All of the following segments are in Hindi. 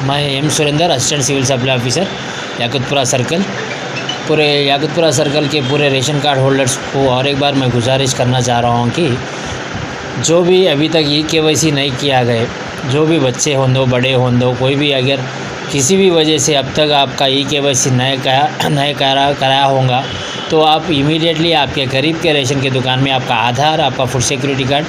मैं M Surendra, assistant civil supply officer, Yakutpura circle. पूरे याकुतपुरा सर्कल के पूरे रेशन कार्ड होल्डर्स को और एक बार मैं गुजारिश करना चाह रहा हूँ कि जो भी अभी तक ई-केवाईसी नहीं किया गए, जो भी बच्चे हों दो, बड़े हों दो, कोई भी अगर किसी भी वजह से अब तक आपका ई-केवाईसी नहीं कराया होगा तो आप इमीडिएटली आपके करीब के रेशन की दुकान में आपका आधार, आपका फूड सिक्योरिटी कार्ड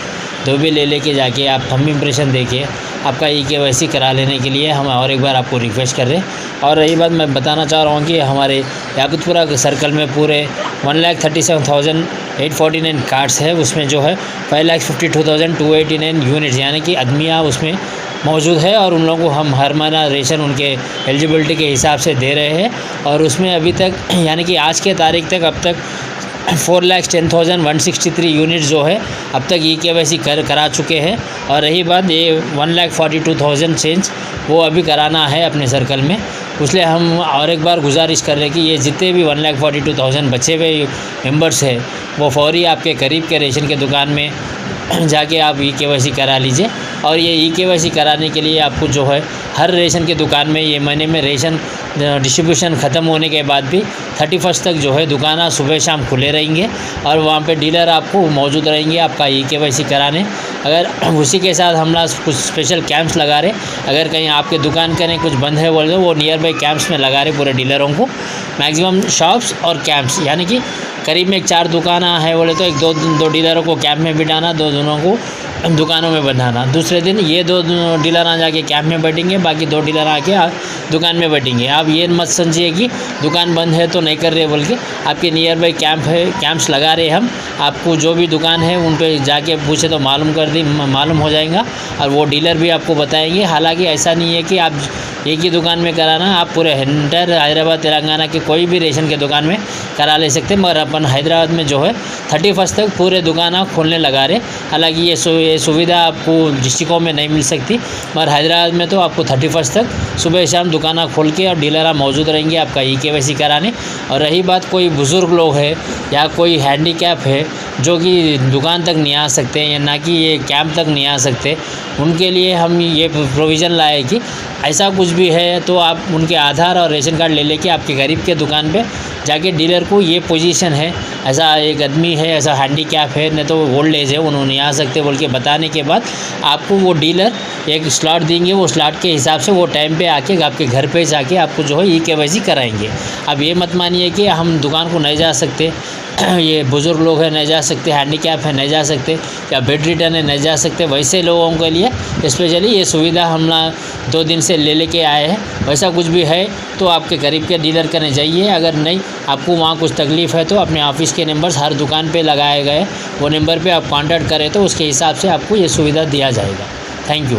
दो भी लेके जाके आप थंब इम्प्रेशन देके आपका ई-केवाईसी करा लेने के लिए हम और एक बार आपको रिक्वेस्ट कर रहे हैं। और रही बात, मैं बताना चाह रहा हूँ कि हमारे याकुतपुरा सर्कल में पूरे 1,37,849 कार्ड्स है। उसमें जो है 5,52,289 यूनिट्स यानी कि आदमियाँ उसमें मौजूद है और उन लोगों को हम हर महीना रेशन उनके एलिजिबिलिटी के हिसाब से दे रहे हैं। और उसमें अभी तक यानी कि आज के तारीख तक अब तक 4,10,163 यूनिट जो है अब तक ई-केवाईसी करा चुके हैं। और रही बात ये 1,42,000 चेंज वो अभी कराना है अपने सर्कल में, इसलिए हम और एक बार गुजारिश कर रहे हैं कि ये जितने भी 1,42,000 बचे हुए मेंबर्स हैं वो फौरी आपके करीब के रेशन के दुकान में जाके आप ई-केवाईसी करा लीजिए। और ये ई-केवाईसी कराने के लिए आपको जो है हर रेशन की दुकान में ये महीने में रेशन डिस्ट्रीब्यूशन ख़त्म होने के बाद भी 31 तक जो है दुकान सुबह शाम खुले रहेंगे और वहाँ पे डीलर आपको मौजूद रहेंगे आपका ई-केवाईसी कराने। अगर उसी के साथ हम लोग कुछ स्पेशल कैंप्स लगा रहे, अगर कहीं आपके दुकान करें कुछ बंद है बोल दो वो नियर बाई कैंप्स में लगा रहे पूरे डीलरों को, मैक्सिमम शॉप्स और कैंप्स यानी कि करीब में 4 दुकान है बोले तो दो डीलरों को कैंप में बिठाना, दोनों को दुकानों में बंधाना। दूसरे दिन ये 2 डीलर आ जाके कैंप में बैठेंगे, बाकी 2 डीलर आके दुकान में बैठेंगे। आप ये मत समझिए कि दुकान बंद है तो नहीं कर रहे बोल के, आपके नियर बाई कैंप है, कैंप्स लगा रहे हम। आपको जो भी दुकान है उन पे जाके पूछे तो मालूम हो जाएगा और वो डीलर भी आपको बताएंगे। हालांकि ऐसा नहीं है कि आप एक ही दुकान में कराना, आप पूरे एंटायर हैदराबाद तेलंगाना के कोई भी रेशन के दुकान में करा ले सकते हैं। मगर अपन हैदराबाद में जो है 31 तक पूरे दुकान खोलने लगा रहे। हालांकि ये सुविधा आपको डिस्ट्रिक्टों में नहीं मिल सकती, मगर हैदराबाद में तो आपको 31 तक सुबह शाम दुकान खोल के और डीलर मौजूद रहेंगे आपका ई-केवाईसी कराने। और रही बात, कोई बुज़ुर्ग लोग है या कोई हैंडीकैप है जो कि दुकान तक नहीं आ सकते हैं या ना कि ये कैंप तक नहीं आ सकते, उनके लिए हम ये प्रोविज़न लाए कि ऐसा कुछ भी है तो आप उनके आधार और रेशन कार्ड लेके आपके करीब के दुकान पे जाके डीलर को ये पोजीशन है, ऐसा एक आदमी है, ऐसा हैंडीकैप है, नहीं तो ओल्ड एज है, उन्होंने नहीं आ सकते बोल के बताने के बाद आपको वो डीलर एक स्लॉट देंगे। वो स्लॉट के हिसाब से वो टाइम पे आके आपके घर पे जाके आपको जो है ई-केवाईसी कराएंगे। अब ये मत मानिए कि हम दुकान को नहीं जा सकते, ये बुज़ुर्ग लोग हैं नहीं जा सकते, हैंडीकैप है नहीं जा सकते, या बेड रिटर्न है नहीं जा सकते, वैसे लोगों के लिए स्पेशली ये सुविधा हम 2 दिन से लेके आए हैं। वैसा कुछ भी है तो आपके करीब के डीलर करने जाइए। अगर नहीं आपको वहाँ कुछ तकलीफ़ है तो अपने ऑफिस के नंबर्स हर दुकान पे लगाए गए, वो नंबर पे आप कांटेक्ट करें तो उसके हिसाब से आपको ये सुविधा दिया जाएगा। Thank you.